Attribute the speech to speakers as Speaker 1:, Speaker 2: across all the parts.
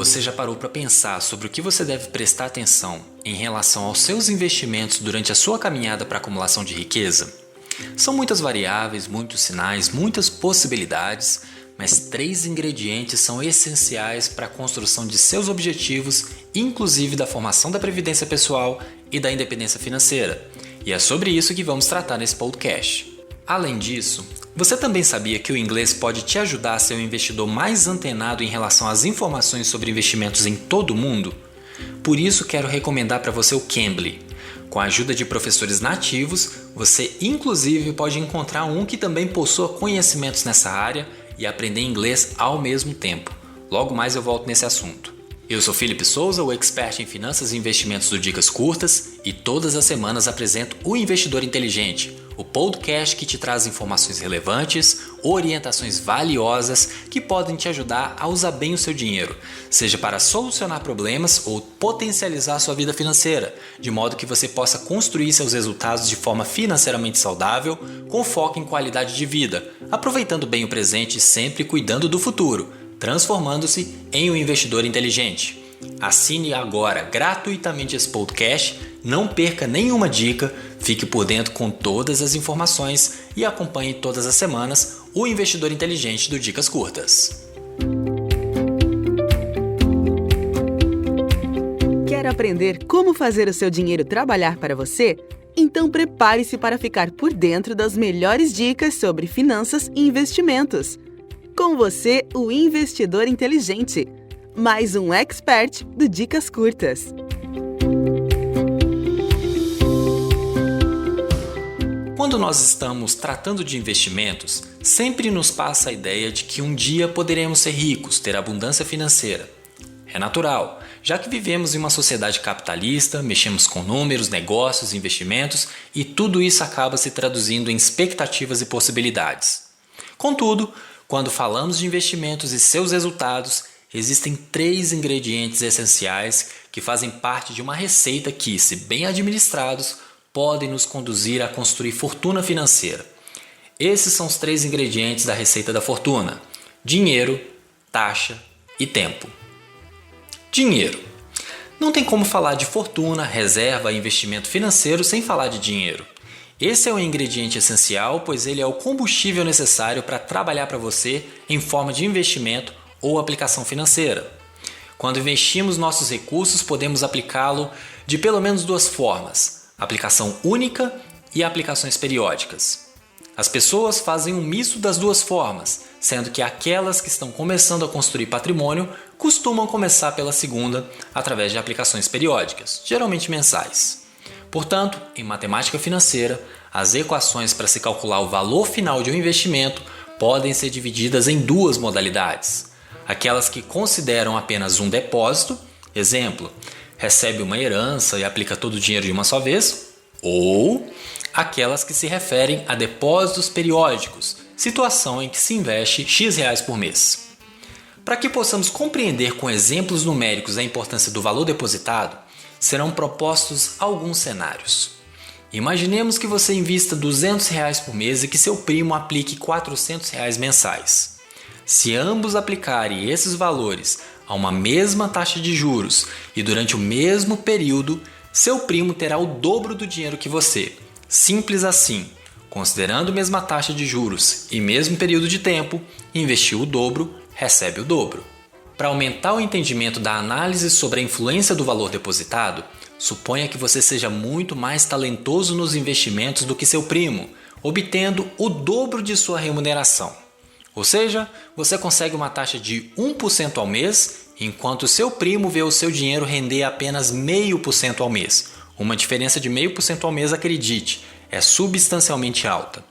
Speaker 1: Você já parou para pensar sobre o que você deve prestar atenção em relação aos seus investimentos durante a sua caminhada para a acumulação de riqueza? São muitas variáveis, muitos sinais, muitas possibilidades, mas 3 ingredientes são essenciais para a construção de seus objetivos, inclusive da formação da previdência pessoal e da independência financeira. E é sobre isso que vamos tratar nesse podcast. Além disso, você também sabia que o inglês pode te ajudar a ser um investidor mais antenado em relação às informações sobre investimentos em todo o mundo? Por isso quero recomendar para você o Cambly. Com a ajuda de professores nativos, você inclusive pode encontrar um que também possua conhecimentos nessa área e aprender inglês ao mesmo tempo. Logo mais eu volto nesse assunto. Eu sou Felipe Souza, o expert em finanças e investimentos do Dicas Curtas, e todas as semanas apresento o Investidor Inteligente, o podcast que te traz informações relevantes, orientações valiosas que podem te ajudar a usar bem o seu dinheiro, seja para solucionar problemas ou potencializar a sua vida financeira, de modo que você possa construir seus resultados de forma financeiramente saudável, com foco em qualidade de vida, aproveitando bem o presente e sempre cuidando do futuro, transformando-se em um investidor inteligente. Assine agora gratuitamente esse podcast, não perca nenhuma dica, fique por dentro com todas as informações e acompanhe todas as semanas o Investidor Inteligente do Dicas Curtas.
Speaker 2: Quer aprender como fazer o seu dinheiro trabalhar para você? Então prepare-se para ficar por dentro das melhores dicas sobre finanças e investimentos. Com você, o Investidor Inteligente, mais um expert do Dicas Curtas.
Speaker 1: Quando nós estamos tratando de investimentos, sempre nos passa a ideia de que um dia poderemos ser ricos, ter abundância financeira. É natural, já que vivemos em uma sociedade capitalista, mexemos com números, negócios, investimentos e tudo isso acaba se traduzindo em expectativas e possibilidades. Contudo, quando falamos de investimentos e seus resultados, existem 3 ingredientes essenciais que fazem parte de uma receita que, se bem administrados, podem nos conduzir a construir fortuna financeira. Esses são os 3 ingredientes da receita da fortuna: dinheiro, taxa e tempo. Dinheiro. Não tem como falar de fortuna, reserva e investimento financeiro sem falar de dinheiro. Esse é um ingrediente essencial, pois ele é o combustível necessário para trabalhar para você em forma de investimento ou aplicação financeira. Quando investimos nossos recursos, podemos aplicá-lo de pelo menos 2 formas: aplicação única e aplicações periódicas. As pessoas fazem um misto das 2 formas, sendo que aquelas que estão começando a construir patrimônio costumam começar pela segunda, através de aplicações periódicas, geralmente mensais. Portanto, em matemática financeira, as equações para se calcular o valor final de um investimento podem ser divididas em 2 modalidades. Aquelas que consideram apenas um depósito, exemplo, recebe uma herança e aplica todo o dinheiro de uma só vez, ou aquelas que se referem a depósitos periódicos, situação em que se investe X reais por mês. Para que possamos compreender com exemplos numéricos a importância do valor depositado, serão propostos alguns cenários. Imaginemos que você invista R$200 por mês e que seu primo aplique R$400 mensais. Se ambos aplicarem esses valores a uma mesma taxa de juros e durante o mesmo período, seu primo terá o dobro do dinheiro que você. Simples assim. Considerando a mesma taxa de juros e mesmo período de tempo, investiu o dobro, recebe o dobro. Para aumentar o entendimento da análise sobre a influência do valor depositado, suponha que você seja muito mais talentoso nos investimentos do que seu primo, obtendo o dobro de sua remuneração. Ou seja, você consegue uma taxa de 1% ao mês, enquanto seu primo vê o seu dinheiro render apenas 0,5% ao mês. Uma diferença de 0,5% ao mês, acredite, é substancialmente alta.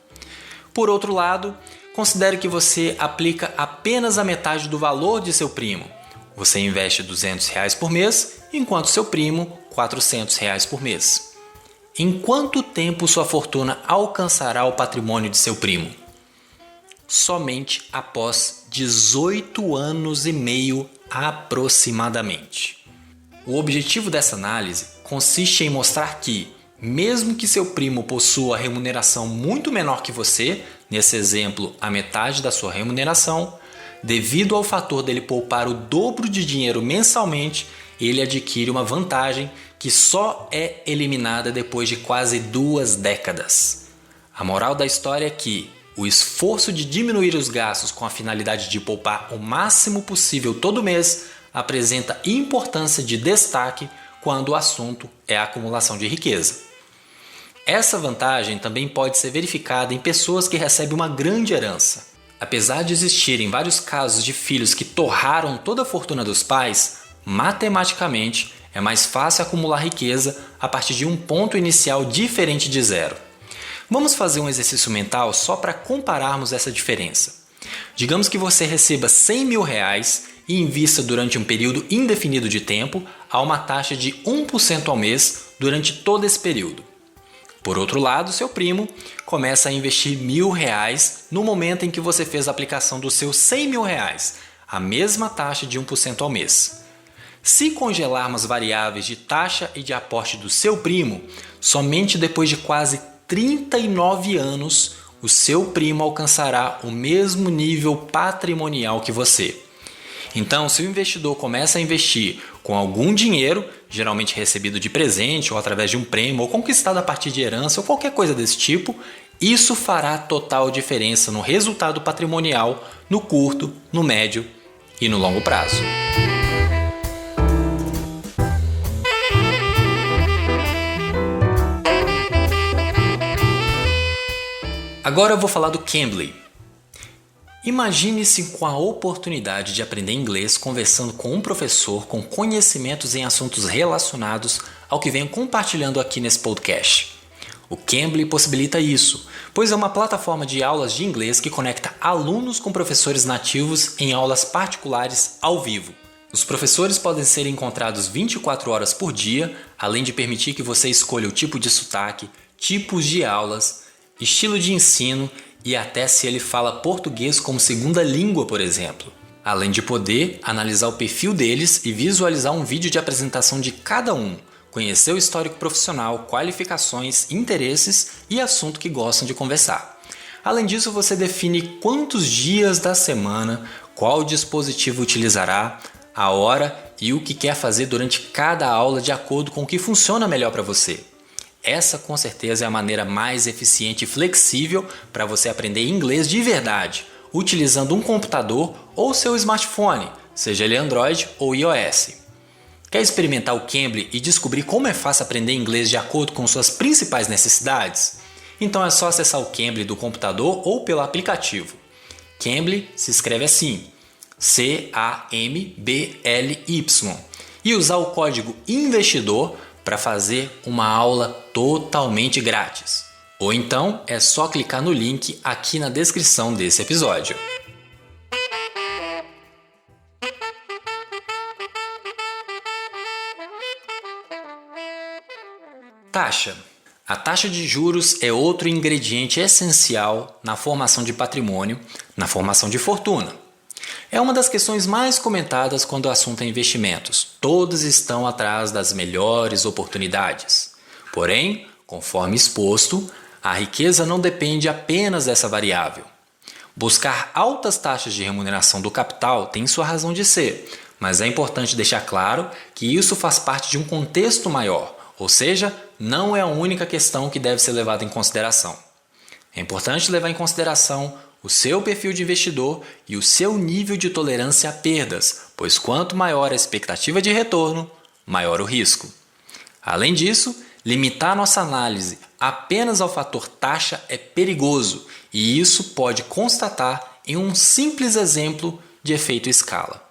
Speaker 1: Por outro lado, considere que você aplica apenas a metade do valor de seu primo. Você investe R$200 por mês, enquanto seu primo R$400 por mês. Em quanto tempo sua fortuna alcançará o patrimônio de seu primo? Somente após 18 anos e meio aproximadamente. O objetivo dessa análise consiste em mostrar que, mesmo que seu primo possua remuneração muito menor que você, nesse exemplo, a metade da sua remuneração, devido ao fator dele poupar o dobro de dinheiro mensalmente, ele adquire uma vantagem que só é eliminada depois de quase 2 décadas. A moral da história é que o esforço de diminuir os gastos com a finalidade de poupar o máximo possível todo mês apresenta importância de destaque quando o assunto é a acumulação de riqueza. Essa vantagem também pode ser verificada em pessoas que recebem uma grande herança. Apesar de existirem vários casos de filhos que torraram toda a fortuna dos pais, matematicamente é mais fácil acumular riqueza a partir de um ponto inicial diferente de zero. Vamos fazer um exercício mental só para compararmos essa diferença. Digamos que você receba R$100 mil e invista durante um período indefinido de tempo a uma taxa de 1% ao mês durante todo esse período. Por outro lado, seu primo começa a investir R$1.000 no momento em que você fez a aplicação dos seus R$100 mil, a mesma taxa de 1% ao mês. Se congelarmos variáveis de taxa e de aporte do seu primo, somente depois de quase 39 anos, o seu primo alcançará o mesmo nível patrimonial que você. Então, se o investidor começa a investir com algum dinheiro, geralmente recebido de presente ou através de um prêmio ou conquistado a partir de herança ou qualquer coisa desse tipo, isso fará total diferença no resultado patrimonial no curto, no médio e no longo prazo. Agora eu vou falar do Cambly. Imagine-se com a oportunidade de aprender inglês conversando com um professor com conhecimentos em assuntos relacionados ao que venho compartilhando aqui nesse podcast. O Cambly possibilita isso, pois é uma plataforma de aulas de inglês que conecta alunos com professores nativos em aulas particulares ao vivo. Os professores podem ser encontrados 24 horas por dia, além de permitir que você escolha o tipo de sotaque, tipos de aulas, estilo de ensino e até se ele fala português como segunda língua, por exemplo. Além de poder analisar o perfil deles e visualizar um vídeo de apresentação de cada um, conhecer o histórico profissional, qualificações, interesses e assunto que gostam de conversar. Além disso, você define quantos dias da semana, qual dispositivo utilizará, a hora e o que quer fazer durante cada aula de acordo com o que funciona melhor para você. Essa com certeza é a maneira mais eficiente e flexível para você aprender inglês de verdade, utilizando um computador ou seu smartphone, seja ele Android ou iOS. Quer experimentar o Cambly e descobrir como é fácil aprender inglês de acordo com suas principais necessidades? Então é só acessar o Cambly do computador ou pelo aplicativo. Cambly se escreve assim, C-A-M-B-L-Y, e usar o código INVESTIDOR para fazer uma aula totalmente grátis. Ou então é só clicar no link aqui na descrição desse episódio. Taxa. A taxa de juros é outro ingrediente essencial na formação de patrimônio, na formação de fortuna. É uma das questões mais comentadas quando o assunto é investimentos. Todos estão atrás das melhores oportunidades. Porém, conforme exposto, a riqueza não depende apenas dessa variável. Buscar altas taxas de remuneração do capital tem sua razão de ser, mas é importante deixar claro que isso faz parte de um contexto maior, ou seja, não é a única questão que deve ser levada em consideração. É importante levar em consideração o seu perfil de investidor e o seu nível de tolerância a perdas, pois quanto maior a expectativa de retorno, maior o risco. Além disso, limitar nossa análise apenas ao fator taxa é perigoso e isso pode constatar em um simples exemplo de efeito escala.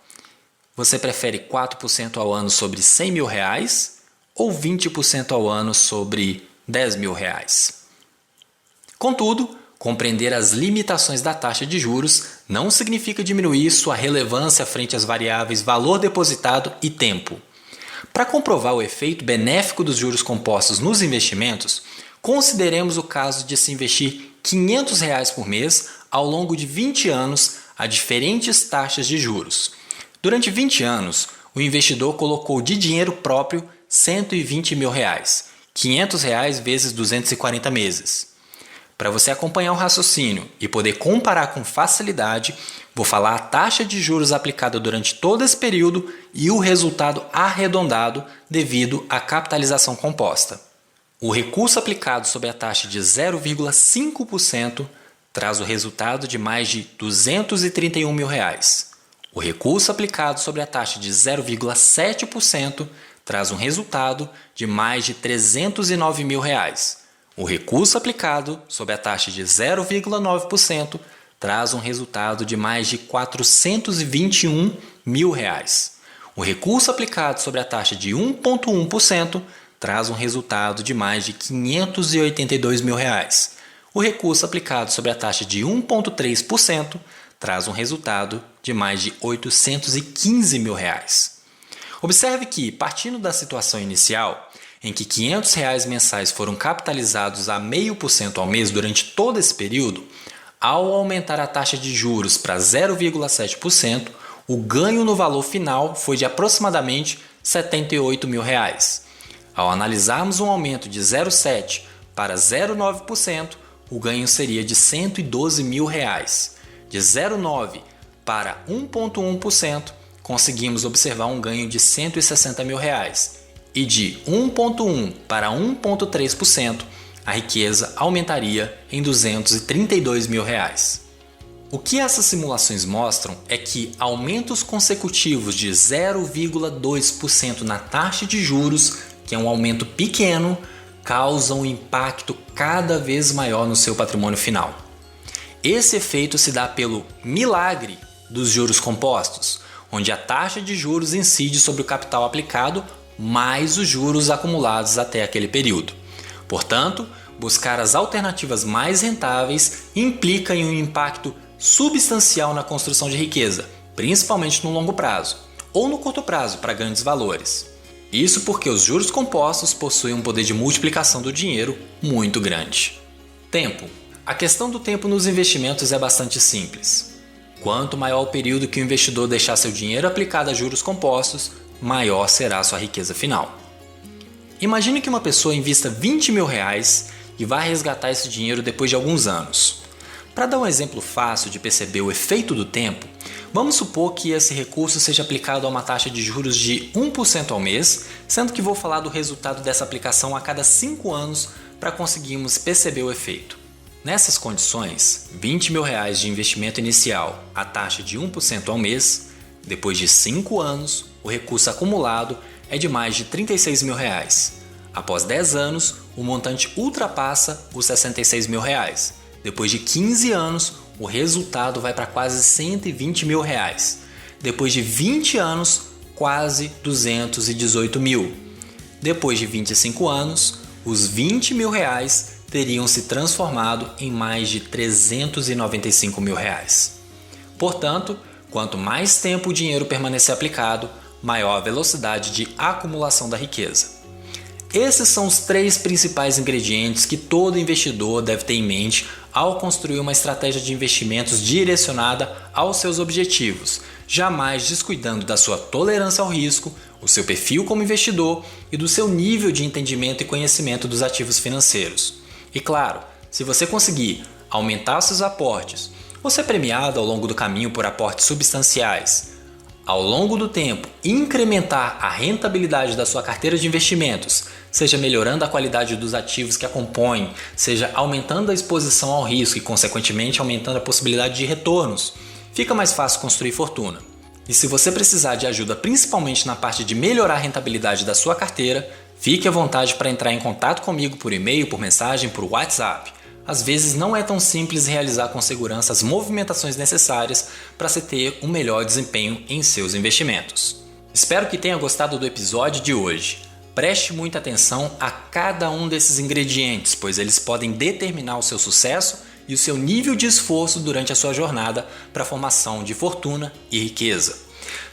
Speaker 1: Você prefere 4% ao ano sobre R$100 mil ou 20% ao ano sobre R$10 mil? Contudo, compreender as limitações da taxa de juros não significa diminuir sua relevância frente às variáveis valor depositado e tempo. Para comprovar o efeito benéfico dos juros compostos nos investimentos, consideremos o caso de se investir R$500 por mês ao longo de 20 anos a diferentes taxas de juros. Durante 20 anos, o investidor colocou de dinheiro próprio R$120 mil, R$500 vezes 240 meses. Para você acompanhar o raciocínio e poder comparar com facilidade, vou falar a taxa de juros aplicada durante todo esse período e o resultado arredondado devido à capitalização composta. O recurso aplicado sob a taxa de 0,5% traz o resultado de mais de R$ 231 mil. O recurso aplicado sobre a taxa de 0,7% traz um resultado de mais de R$ 309 mil. O recurso aplicado sobre a taxa de 0,9% traz um resultado de mais de R$ 421 mil. O recurso aplicado sobre a taxa de 1,1% traz um resultado de mais de R$ 582 mil. O recurso aplicado sobre a taxa de 1,3% traz um resultado de mais de R$ 815 mil. Observe que, partindo da situação inicial, em que R$ 500 mensais foram capitalizados a 0,5% ao mês durante todo esse período, ao aumentar a taxa de juros para 0,7%, o ganho no valor final foi de aproximadamente R$ 78 mil. Ao analisarmos um aumento de 0,7% para 0,9%, o ganho seria de R$ 112 mil. De 0,9% para 1,1%, conseguimos observar um ganho de R$ 160 mil. E de 1,1% para 1,3%, a riqueza aumentaria em R$ 232 mil. O que essas simulações mostram é que aumentos consecutivos de 0,2% na taxa de juros, que é um aumento pequeno, causam um impacto cada vez maior no seu patrimônio final. Esse efeito se dá pelo milagre dos juros compostos, onde a taxa de juros incide sobre o capital aplicado mais os juros acumulados até aquele período. Portanto, buscar as alternativas mais rentáveis implica em um impacto substancial na construção de riqueza, principalmente no longo prazo, ou no curto prazo para grandes valores. Isso porque os juros compostos possuem um poder de multiplicação do dinheiro muito grande. Tempo. A questão do tempo nos investimentos é bastante simples. Quanto maior o período que o investidor deixar seu dinheiro aplicado a juros compostos, maior será a sua riqueza final. Imagine que uma pessoa invista R$ 20 mil e vá resgatar esse dinheiro depois de alguns anos. Para dar um exemplo fácil de perceber o efeito do tempo, vamos supor que esse recurso seja aplicado a uma taxa de juros de 1% ao mês, sendo que vou falar do resultado dessa aplicação a cada 5 anos para conseguirmos perceber o efeito. Nessas condições, R$ 20 mil de investimento inicial à taxa de 1% ao mês, depois de 5 anos, o recurso acumulado é de mais de R$ 36 mil. Após 10 anos, o montante ultrapassa os R$ 66 mil. Depois de 15 anos, o resultado vai para quase R$ 120 mil. Depois de 20 anos, quase R$ 218 mil. Depois de 25 anos, os R$ 20 mil teriam se transformado em mais de R$ 395 mil. Portanto, quanto mais tempo o dinheiro permanecer aplicado, maior a velocidade de acumulação da riqueza. Esses são os 3 principais ingredientes que todo investidor deve ter em mente ao construir uma estratégia de investimentos direcionada aos seus objetivos, jamais descuidando da sua tolerância ao risco, o seu perfil como investidor e do seu nível de entendimento e conhecimento dos ativos financeiros. E claro, se você conseguir aumentar seus aportes ou ser premiado ao longo do caminho por aportes substanciais, ao longo do tempo incrementar a rentabilidade da sua carteira de investimentos, seja melhorando a qualidade dos ativos que a compõem, seja aumentando a exposição ao risco e consequentemente aumentando a possibilidade de retornos, fica mais fácil construir fortuna. E se você precisar de ajuda principalmente na parte de melhorar a rentabilidade da sua carteira, fique à vontade para entrar em contato comigo por e-mail, por mensagem, por WhatsApp. Às vezes não é tão simples realizar com segurança as movimentações necessárias para se ter um melhor desempenho em seus investimentos. Espero que tenha gostado do episódio de hoje. Preste muita atenção a cada um desses ingredientes, pois eles podem determinar o seu sucesso e o seu nível de esforço durante a sua jornada para a formação de fortuna e riqueza.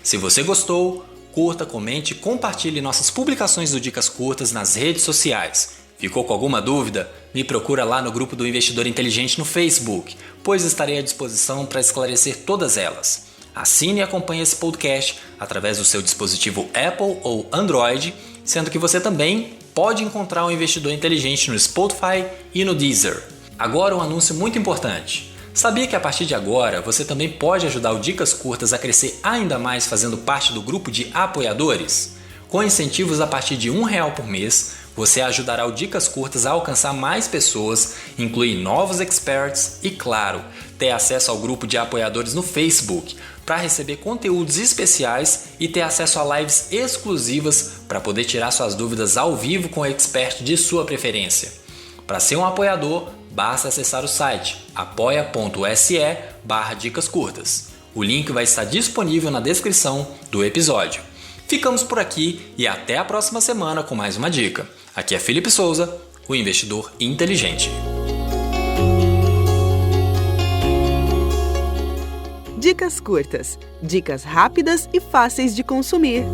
Speaker 1: Se você gostou, curta, comente e compartilhe nossas publicações do Dicas Curtas nas redes sociais. Ficou com alguma dúvida? Me procura lá no grupo do Investidor Inteligente no Facebook, pois estarei à disposição para esclarecer todas elas. Assine e acompanhe esse podcast através do seu dispositivo Apple ou Android, sendo que você também pode encontrar o Investidor Inteligente no Spotify e no Deezer. Agora um anúncio muito importante. Sabia que a partir de agora você também pode ajudar o Dicas Curtas a crescer ainda mais fazendo parte do grupo de apoiadores? Com incentivos a partir de R$1 por mês, você ajudará o Dicas Curtas a alcançar mais pessoas, incluir novos experts e, claro, ter acesso ao grupo de apoiadores no Facebook para receber conteúdos especiais e ter acesso a lives exclusivas para poder tirar suas dúvidas ao vivo com o expert de sua preferência. Para ser um apoiador, basta acessar o site apoia.se/Dicas Curtas. O link vai estar disponível na descrição do episódio. Ficamos por aqui e até a próxima semana com mais uma dica. Aqui é Felipe Souza, o investidor inteligente.
Speaker 2: Dicas curtas, dicas rápidas e fáceis de consumir.